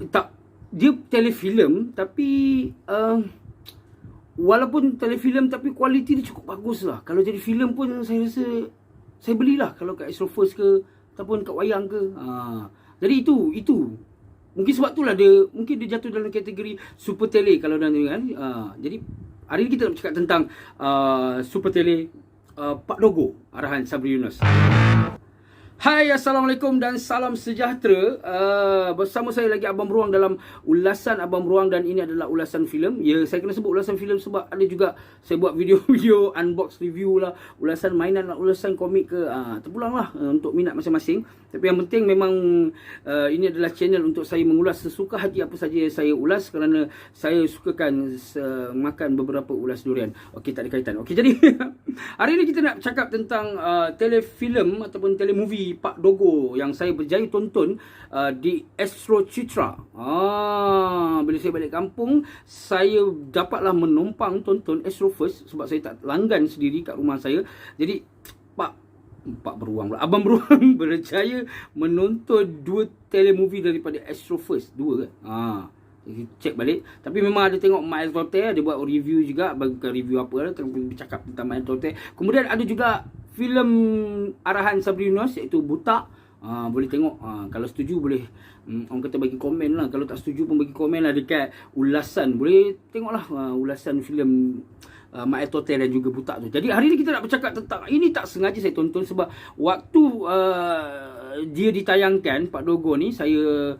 tak, dia telefilm tapi walaupun telefilm tapi kualiti dia cukup bagus lah. Kalau jadi filem pun saya rasa saya belilah kalau kat Astro First ke ataupun kat wayang ke. Jadi itu mungkin sebab itulah mungkin dia jatuh dalam kategori super tele kalau dah kan. Jadi hari ni kita nak bercakap tentang super tele Pak Dogo arahan Sabri Yunus. Hai, Assalamualaikum dan salam sejahtera. Bersama saya lagi Abang Beruang dalam ulasan Abang Beruang, dan ini adalah ulasan filem. Ya, saya kena sebut ulasan filem sebab ada juga saya buat video-video unbox review lah, ulasan mainan, ulasan komik ke, terpulang lah untuk minat masing-masing. Tapi yang penting memang ini adalah channel untuk saya mengulas sesuka hati apa saja saya ulas, kerana saya sukakan makan beberapa ulas durian. Okey, tak ada kaitan. Okey, jadi hari ini kita nak cakap tentang telefilm ataupun telemovie Pak Dogo yang saya berjaya tonton di Astro Citra. Bila saya balik kampung, saya dapatlah menumpang tonton Astro First sebab saya tak langgan sendiri kat rumah saya. Jadi Pak Beruang pula, Abang Beruang berjaya menonton 2 telemovie daripada Astro First. 2 ke? Cek balik. Tapi memang ada tengok Mael Tote, dia buat review juga, bukan review apa lah, bercakap tentang Mael Tote. Kemudian ada juga filem arahan Sabri Yunus iaitu Butak. Boleh tengok. Kalau setuju boleh orang kata bagi komen lah. Kalau tak setuju pun bagi komen lah dekat ulasan. Boleh tengoklah ulasan filem Mael Tote dan juga Butak tu. Jadi hari ni kita nak bercakap tentang ini. Tak sengaja saya tonton sebab waktu dia ditayangkan, Pak Dogo ni, saya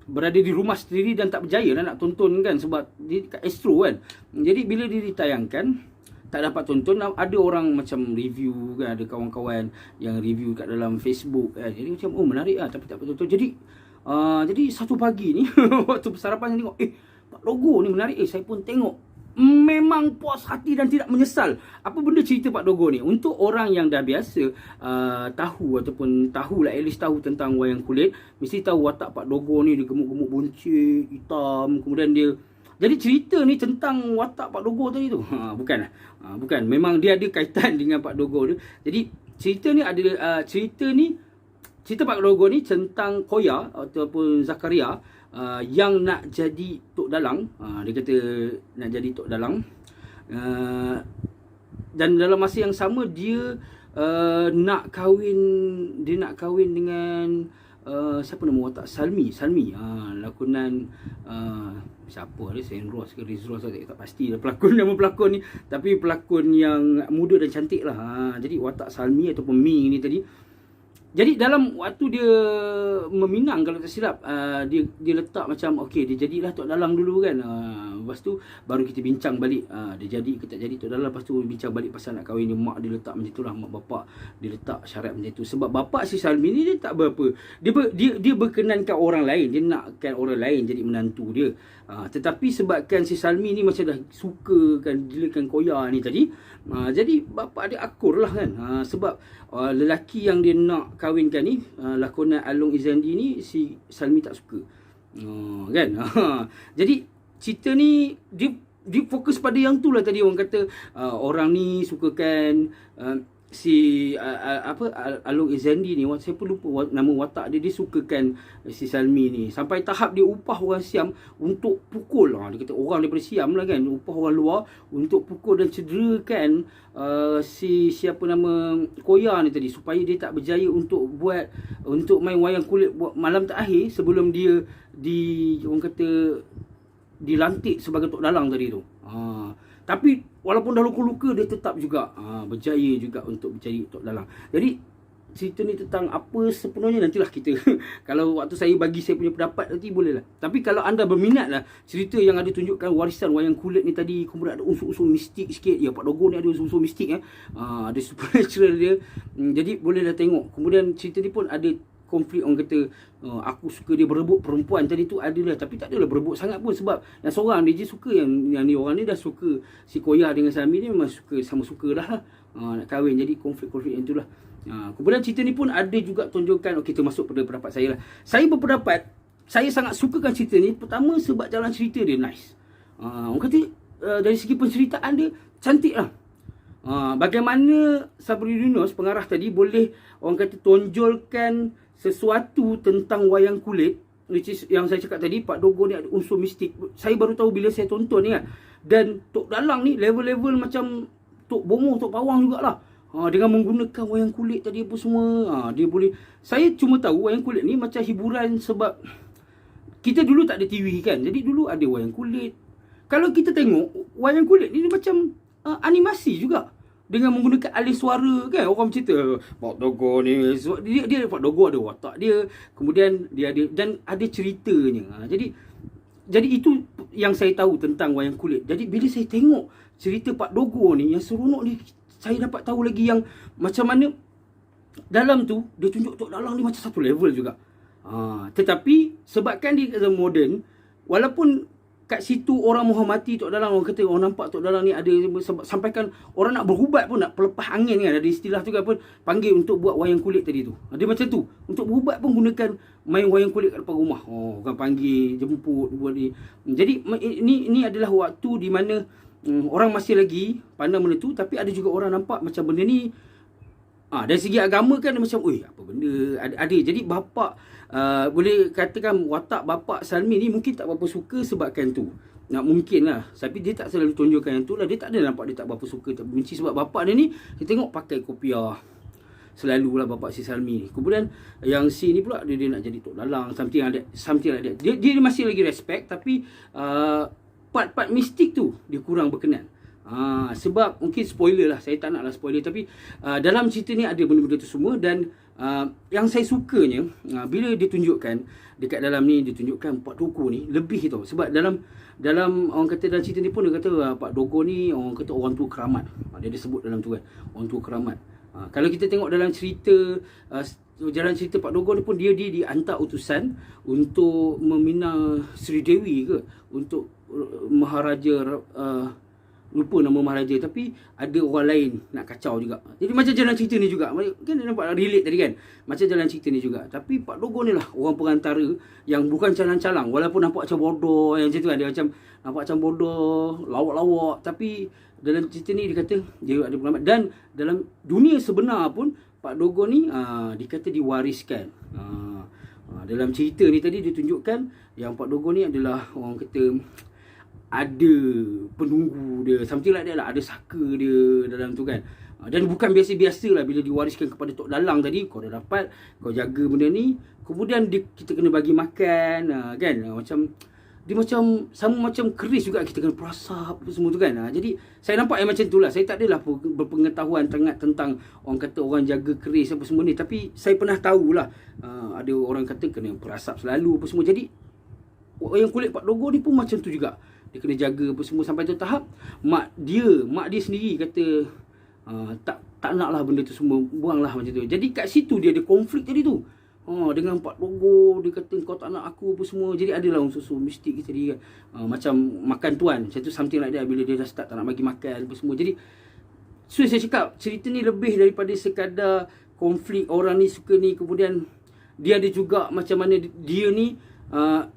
berada di rumah sendiri dan tak berjaya lah nak tonton kan, sebab dia kat Astro kan. Jadi bila dia ditayangkan tak dapat tonton. Ada orang macam review kan, ada kawan-kawan yang review kat dalam Facebook kan. Jadi macam menarik lah, tapi tak dapat tonton. Jadi satu pagi ni waktu sarapan saya tengok, Pak Dogo ni menarik, saya pun tengok. Memang puas hati dan tidak menyesal. Apa benda cerita Pak Dogo ni? Untuk orang yang dah biasa tahu ataupun tahulah, at least tahu tentang wayang kulit, mesti tahu watak Pak Dogo ni, dia gemuk-gemuk buncit, hitam. Kemudian dia, jadi cerita ni tentang watak Pak Dogo tadi tu. Bukan. Memang dia ada kaitan dengan Pak Dogo tu. Jadi cerita ni ada cerita Pak Dogo ni tentang Koya ataupun Zakaria yang nak jadi Tok Dalang. Dia kata nak jadi Tok Dalang. Dan dalam masa yang sama dia nak kahwin dengan siapa nama watak? Salmi. Lakonan siapa dia? Senros ke Rizros, saya tak pasti lah pelakon, nama pelakon ni. Tapi pelakon yang muda dan cantik lah. Jadi watak Salmi ataupun Mi ni tadi. Jadi dalam waktu dia meminang, kalau tak silap, dia letak macam okey, dia jadilah Tok Dalang dulu kan. Lepas tu baru kita bincang balik dia jadi ke tak jadi Tok Dalang. Lepas tu bincang balik pasal nak kahwin dia. Mak dia letak macam tu lah, mak bapak dia letak syarat macam tu. Sebab bapak si Salmi ni dia tak berapa, dia berkenankan orang lain, dia nakkan orang lain jadi menantu dia. Tetapi sebabkan si Salmi ni macam dah suka kan, dilakan Koya ni tadi, jadi bapak dia akur lah kan. Sebab lelaki yang dia nak kahwinkan ni, lakonan Along Izandi ni, si Salmi tak suka kan. Jadi cerita ni dia fokus pada yang tu lah tadi. Orang kata orang ni sukakan si Along Izandi ni, saya pun lupa nama watak dia. Dia sukakan si Salmi ni sampai tahap dia upah orang Siam untuk pukul. Dia kata orang daripada Siam lah kan, upah orang luar untuk pukul dan cederakan si siapa nama Koya ni tadi, supaya dia tak berjaya untuk main wayang kulit buat malam terakhir sebelum dia orang kata dilantik sebagai Tok Dalang tadi tu. Tapi walaupun dah luka-luka, dia tetap juga berjaya juga untuk menjadi Tok Dalang. Jadi cerita ni tentang apa sepenuhnya nantilah kita kalau waktu saya bagi saya punya pendapat nanti boleh lah. Tapi kalau anda berminat lah cerita yang ada tunjukkan warisan wayang kulit ni tadi, kemudian ada unsur-unsur mistik sikit. Ya, Pak Dogo ni ada unsur-unsur mistik ada supernatural dia. Jadi bolehlah tengok. Kemudian cerita ni pun ada konflik, orang kata aku suka dia berebut perempuan tadi tu adalah, tapi tak adalah berebut sangat pun, sebab yang seorang dia je suka, yang ni orang ni dah suka si Koya dengan Salmi ni, memang sama suka dah nak kahwin. Jadi konflik-konflik yang itulah. Kemudian cerita ni pun ada juga tunjukkan, kita masuk pada pendapat saya lah. Saya berpendapat, saya sangat sukakan cerita ni. Pertama sebab jalan cerita dia nice. Orang kata dari segi penceritaan dia cantik lah. Bagaimana Sabri Yunus, pengarah tadi, boleh orang kata tonjolkan sesuatu tentang wayang kulit which is yang saya cakap tadi, Pak Dogo ni ada unsur mistik. Saya baru tahu bila saya tonton ni kan. Dan Tok Dalang ni level-level macam Tok Bongo, Tok Pawang jugalah. Dengan menggunakan wayang kulit tadi apa semua. Dia boleh, saya cuma tahu wayang kulit ni macam hiburan sebab kita dulu tak ada TV kan. Jadi dulu ada wayang kulit. Kalau kita tengok wayang kulit ni macam animasi juga. Dengan menggunakan alih suara kan. Orang cerita Pak Dogo ni, dia Pak Dogo ada watak dia, kemudian dia ada, dan ada ceritanya. Jadi itu yang saya tahu tentang wayang kulit. Jadi bila saya tengok cerita Pak Dogo ni yang seronok ni, saya dapat tahu lagi yang macam mana dalam tu dia tunjuk Tok Dalang ni macam satu level juga. Tetapi sebabkan dia kata moden, walaupun kat situ orang menghormati Tok Dalang, orang kata orang nampak Tok Dalang ni ada, sampaikan orang nak berubat pun, nak pelepah angin kan, ada istilah tu kan pun, panggil untuk buat wayang kulit tadi tu. Dia macam tu, untuk berubat pun gunakan main wayang kulit kat depan rumah. Orang panggil, jemput, buat ni. Jadi ini adalah waktu di mana orang masih lagi pandang benda tu, tapi ada juga orang nampak macam benda ni dari segi agama kan macam, oi apa benda, ada. Jadi bapak boleh katakan watak bapak Salmi ni mungkin tak berapa suka sebabkan tu. Mungkin lah. Tapi dia tak selalu tunjukkan yang tu lah. Dia tak ada nampak dia tak berapa suka, tak benci. Sebab bapak dia ni, kita tengok pakai kopiah. Selalulah bapak si Salmi ni. Kemudian yang si ni pula, dia nak jadi Tok Dalang. Something like that. Dia masih lagi respect. Tapi part-part mistik tu, dia kurang berkenan. Sebab mungkin spoiler lah, saya tak nak lah spoiler, tapi dalam cerita ni ada benda-benda tu semua. Dan yang saya sukanya, bila ditunjukkan dekat dalam ni, ditunjukkan Pak Dogo ni lebih tau. Sebab dalam orang kata dalam cerita ni pun dia kata Pak Dogo ni orang kata orang tua keramat. Dia sebut dalam tu kan, orang tua keramat. Kalau kita tengok dalam cerita jalan cerita Pak Dogo ni pun, dia dihantar utusan untuk meminang Sri Dewi ke, untuk Maharaja, lupa nama Maharaja, tapi ada orang lain nak kacau juga. Jadi macam jalan cerita ni juga, kan dia nampak relate tadi kan, macam jalan cerita ni juga. Tapi Pak Dogo ni lah orang perantara yang bukan calang-calang, walaupun nampak macam bodoh yang macam tu kan, dia macam nampak macam bodoh, lawak-lawak, tapi dalam cerita ni dia kata dia ada pengalaman. Dan dalam dunia sebenar pun Pak Dogo ni dikata diwariskan. Dalam cerita ni tadi ditunjukkan yang Pak Dogo ni adalah orang kata ada penunggu dia, something like that lah, ada saka dia dalam tu kan. Dan bukan biasa-biasa lah bila diwariskan kepada Tok Dalang tadi, kau dah dapat, kau jaga benda ni, kemudian kita kena bagi makan kan, macam dia macam sama macam keris juga, kita kena perasap apa semua tu kan. Jadi saya nampak yang macam tu lah. Saya tak adalah berpengetahuan sangat tentang orang kata orang jaga keris apa semua ni, tapi saya pernah tahulah ada orang kata kena perasap selalu apa semua. Jadi yang kulit Pak Dogo ni pun macam tu juga, dia kena jaga apa semua sampai tu tahap mak dia sendiri kata tak nak lah benda tu semua, buanglah macam tu. Jadi kat situ dia ada konflik tadi tu dengan Pak Dogo. Dia kata kau tak nak aku apa semua. Jadi adalah unsur mistik tadi kan, macam makan tuan macam tu, something like that. Bila dia dah start tak nak bagi makan apa semua. Jadi saya cakap cerita ni lebih daripada sekadar konflik orang ni suka ni, kemudian dia ada juga macam mana dia ni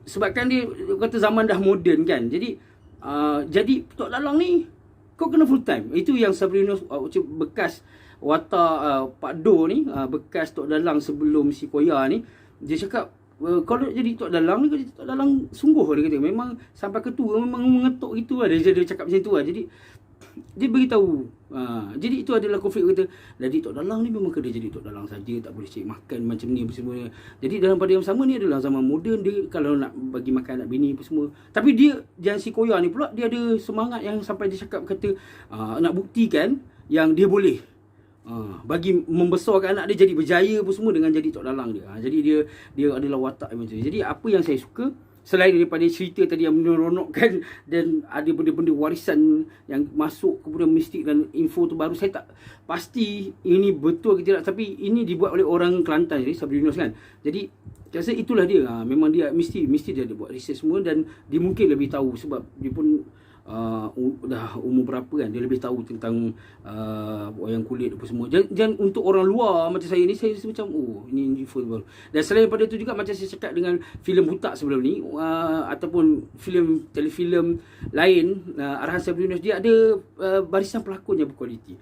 sebabkan dia kata zaman dah moden kan. Jadi Tok Dalang ni kau kena full time. Itu yang Sabrina bekas watak Pak Do ni, bekas Tok Dalang sebelum si Koya ni, dia cakap kalau jadi Tok Dalang ni, kalau jadi Tok Dalang sungguh, dia kata memang sampai ketua memang mengetuk gitu lah. Dia cakap macam tu lah. Jadi dia beritahu jadi itu adalah konflik. Kata jadi Tok Dalang ni memang kena jadi Tok Dalang saja, tak boleh cari makan macam ni apa semua. Jadi dalam pada yang sama ni adalah zaman moden, dia kalau nak bagi makan anak bini apa semua. Tapi dia yang si Koya ni pula, dia ada semangat yang sampai dia cakap kata nak buktikan yang dia boleh bagi membesarkan anak dia jadi berjaya apa semua dengan jadi Tok Dalang dia. Jadi dia adalah watak macam tu. Jadi apa yang saya suka, selain daripada cerita tadi yang meneronokkan dan ada benda-benda warisan yang masuk, kemudian mistik dan info tu baru, saya tak pasti ini betul ke tidak, tapi ini dibuat oleh orang Kelantan, jadi Sabrina kan. Jadi saya rasa itulah dia. Memang dia mesti dia ada buat research semua, dan dia mungkin lebih tahu sebab dia pun dah umur berapa kan, dia lebih tahu tentang wayang kulit apa semua. Dan untuk orang luar macam saya ni, saya rasa macam ini info baru. Dan selain daripada itu juga, macam saya cakap dengan filem Hutak sebelum ni, ataupun telefilm lain, arahan Sabrina, dia ada barisan pelakon yang berkualiti.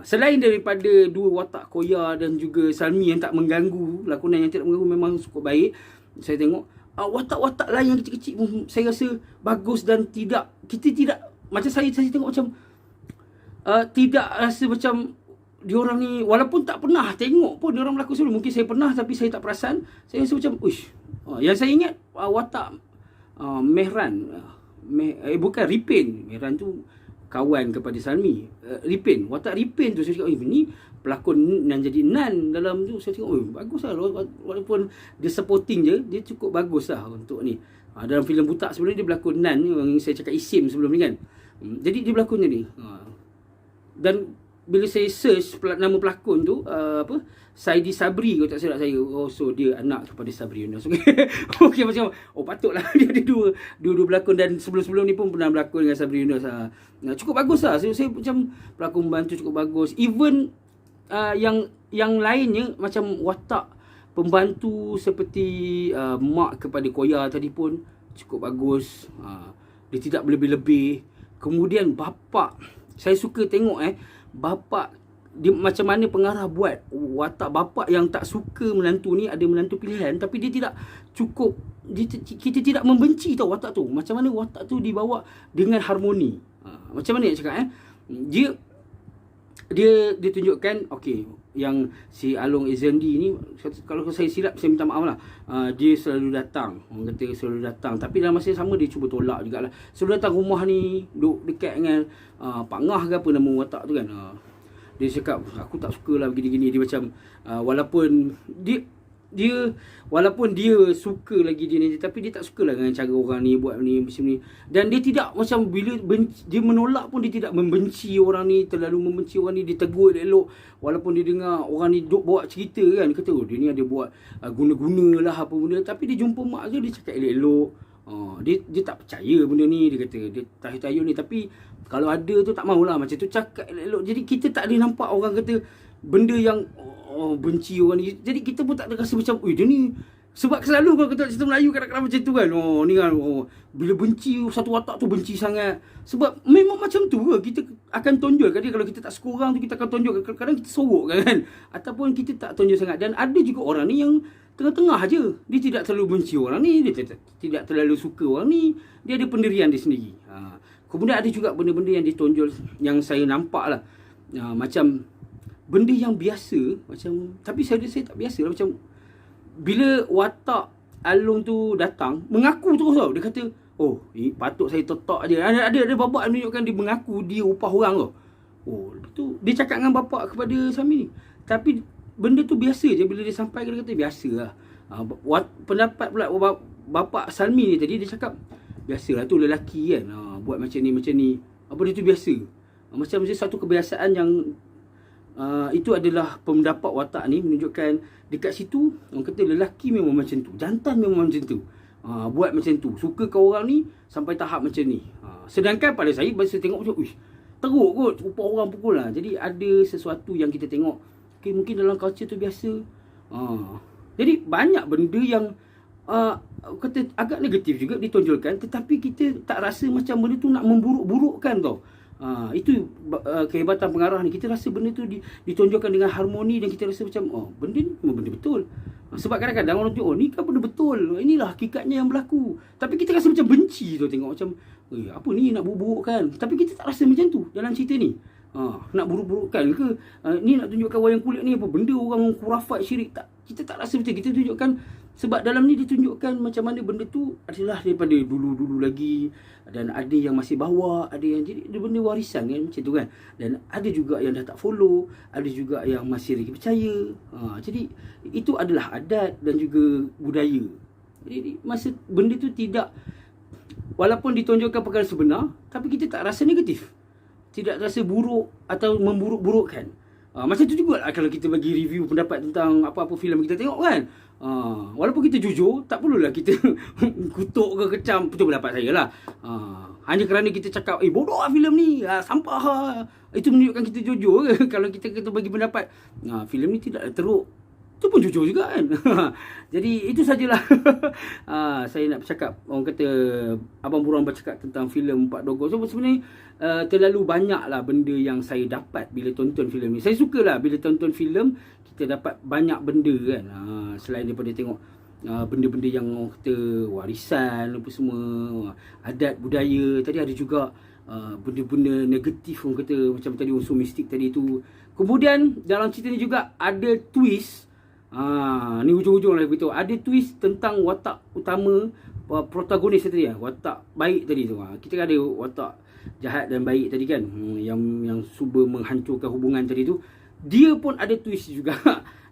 Selain daripada dua watak Koya dan juga Salmi yang tak mengganggu, lakonan yang tidak mengganggu, memang cukup baik. Saya tengok watak-watak lain yang kecil-kecil pun saya rasa bagus, dan kita tidak macam saya tengok macam tidak rasa macam diorang ni, walaupun tak pernah tengok pun diorang berlakon sebelum. Mungkin saya pernah tapi saya tak perasan. Saya rasa macam uish. Yang saya ingat watak Mehran, bukan Ripin. Mehran tu kawan kepada Salmi. Ripin, watak Ripin tu saya cakap, ni pelakon yang jadi Nan dalam tu. Saya tengok, bagus lah. Walaupun dia supporting je, dia cukup bagus lah untuk ni. Dalam filem Butak sebelum ni dia berlakon Nan, yang saya cakap Isim sebelum ni kan. Jadi dia berlakonnya ni. Dan bila saya search nama pelakon tu, Saidi Sabri, kalau tak silap saya. So dia anak kepada Sabri Yunus. Okey, macam patutlah dia ada dua berlakon, dan sebelum-sebelum ni pun pernah berlakon dengan Sabri Yunus. Cukup bagus lah. Saya macam pelakon pembantu cukup bagus. Even yang lainnya macam watak pembantu seperti mak kepada Koya tadi pun cukup bagus. Dia tidak berlebih-lebih. Kemudian bapa, saya suka tengok bapa dia macam mana pengarah buat watak bapa yang tak suka menantu ni. Ada menantu pilihan tapi dia tidak cukup, kita tidak membenci tau watak tu. Macam mana watak tu dibawa dengan harmoni. Macam mana nak cakap dia tunjukkan, okey, yang si Along Izzendi ni, kalau saya silap saya minta maaf lah. Dia selalu datang, orang kata selalu datang, tapi dalam masa yang sama dia cuba tolak jugalah. Selalu datang rumah ni, duduk dekat dengan Pak Ngah ke apa nama watak tu kan. Dia cakap, aku tak suka lah begini-gini. Dia macam walaupun dia suka lagi dia ni, tapi dia tak suka lah dengan cara orang ni buat ni macam ni. Dan dia tidak macam bila dia menolak pun, dia tidak membenci orang ni, terlalu membenci orang ni. Dia tegur elok, walaupun dia dengar orang ni duk bawa cerita kan, dia kata dia ni ada buat guna-guna lah apa benda, tapi dia jumpa mak dia cakap elok-elok. Dia tak percaya benda ni. Dia kata dia tahyul-tahyul ni, tapi kalau ada tu tak maulah macam tu, cakap elok-elok. Jadi kita tak ada nampak orang kata benda yang benci orang ni. Jadi kita pun tak ada rasa macam dia ni, sebab selalu kalau kita cerita Melayu kadang-kadang macam tu kan. Ni kan bila benci satu watak tu benci sangat. Sebab memang macam tu ke, kita akan tonjol kan dia. Kalau kita tak suka orang tu, kita akan tonjol. Kadang-kadang kita sorok kan, ataupun kita tak tonjol sangat. Dan ada juga orang ni yang tengah-tengah je. Dia tidak terlalu benci orang ni, dia tidak terlalu suka orang ni. Dia ada pendirian dia sendiri. Kemudian ada juga benda-benda yang ditonjol, yang saya nampak lah. Macam benda yang biasa, macam, tapi saya tak biasa lah. Macam bila watak Along tu datang, mengaku terus tau. Dia kata, patut saya tetak je. Ada babak menunjukkan dia mengaku dia upah orang tau. Tu dia cakap dengan bapak kepada Sami ni. Tapi benda tu biasa je. Bila dia sampai, dia kata biasa lah. Pendapat pula bapak Salmi ni tadi, dia cakap biasalah tu lelaki kan, buat macam ni. Apa dia tu biasa. Macam satu kebiasaan yang itu adalah pendapat watak ni, menunjukkan dekat situ orang kata lelaki memang macam tu, jantan memang macam tu. Buat macam tu, suka ke orang ni sampai tahap macam ni. Sedangkan pada saya, bila saya tengok macam teruk kot, upah orang pukul lah. Jadi ada sesuatu yang kita tengok, mungkin dalam culture tu biasa. Jadi banyak benda yang kata agak negatif juga ditonjolkan, tetapi kita tak rasa macam benda tu nak memburuk-burukkan tau. Itu kehebatan pengarah ni. Kita rasa benda tu ditonjolkan dengan harmoni, dan kita rasa macam benda ni memang benda betul. Sebab kadang-kadang orang tunjuk ni kan benda betul, inilah hakikatnya yang berlaku, tapi kita rasa macam benci tu tengok, macam apa ni nak buruk-burukkan. Tapi kita tak rasa macam tu dalam cerita ni. Nak buruk-burukkan ke, ni nak tunjukkan wayang kulit ni apa benda orang khurafat syirik. Tak, kita tak rasa betul. Kita tunjukkan sebab dalam ni ditunjukkan macam mana benda tu adalah daripada dulu-dulu lagi, dan ada yang masih bawa, ada yang jadi benda warisan kan, macam tu kan. Dan ada juga yang dah tak follow, ada juga yang masih lagi percaya. Jadi itu adalah adat dan juga budaya. Jadi masa benda tu tidak, walaupun ditunjukkan perkara sebenar, tapi kita tak rasa negatif, tidak rasa buruk atau memburuk-burukkan. Macam tu juga kalau kita bagi review pendapat tentang apa-apa filem kita tengok kan. Walaupun kita jujur, tak perlulah kita kutuk ke kecam. Itu pendapat saya lah. Hanya kerana kita cakap bodoh lah filem ni, sampah lah, itu menunjukkan kita jujur ke? Kalau kita bagi pendapat filem ni tidak teruk, itu pun jujur juga kan. Jadi itu sajalah saya nak bercakap. Orang kata Abang Buram bercakap tentang filem Pak Dogo. So sebenarnya terlalu banyak lah benda yang saya dapat bila tonton filem ni. Saya suka lah bila tonton filem, kita dapat banyak benda kan. Selain daripada tengok benda-benda yang orang kata warisan apa semua, adat budaya. Tadi ada juga benda-benda negatif orang kata, macam tadi unsur mistik tadi tu. Kemudian dalam cerita ni juga ada twist. Ni hujung-hujung lah begitu. Ada twist tentang watak utama protagonis tadi, watak baik tadi tu. Kita ada watak jahat dan baik tadi kan, yang cuba menghancurkan hubungan tadi tu. Dia pun ada twist juga.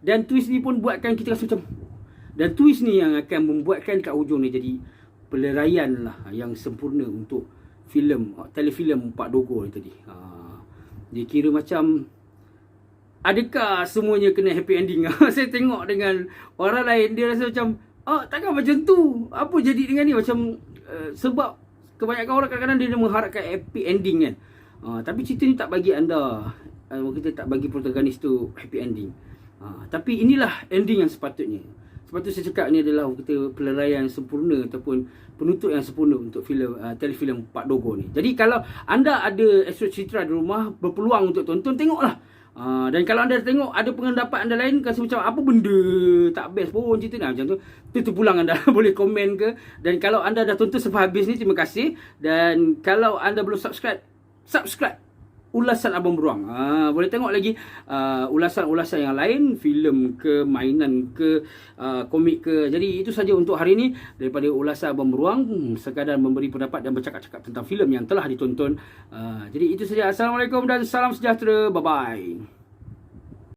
Dan twist ni pun buatkan kita rasa macam, dan twist ni yang akan membuatkan kat hujung ni jadi peleraian lah yang sempurna untuk telefilm Pak Dogo ni tadi. Dia kira macam, adakah semuanya kena happy ending? Saya tengok dengan orang lain, dia rasa macam, takkan macam tu, apa jadi dengan ni? Macam sebab kebanyakan orang kadang-kadang dia mengharapkan happy ending kan. Tapi cerita ni tak bagi anda, kita tak bagi protagonis tu happy ending. Tapi inilah ending yang sepatutnya. Sepatutnya saya cakap ni adalah kita peleraian sempurna ataupun penutup yang sempurna untuk telefilm Pak Dogo ni. Jadi kalau anda ada Astro Citra di rumah, berpeluang untuk tonton, tengoklah. Dan kalau anda tengok ada pendapat anda lain, rasa macam apa benda tak best pun cerita ni macam tu, terpulang anda boleh komen ke. Dan kalau anda dah tonton sampai habis ni, terima kasih. Dan kalau anda belum subscribe Ulasan Abang Beruang. Boleh tengok lagi ulasan-ulasan yang lain, filem ke, mainan ke, komik ke. Jadi itu saja untuk hari ini daripada Ulasan Abang Beruang, sekadar memberi pendapat dan bercakap-cakap tentang filem yang telah ditonton. Jadi itu saja. Assalamualaikum dan salam sejahtera. Bye bye.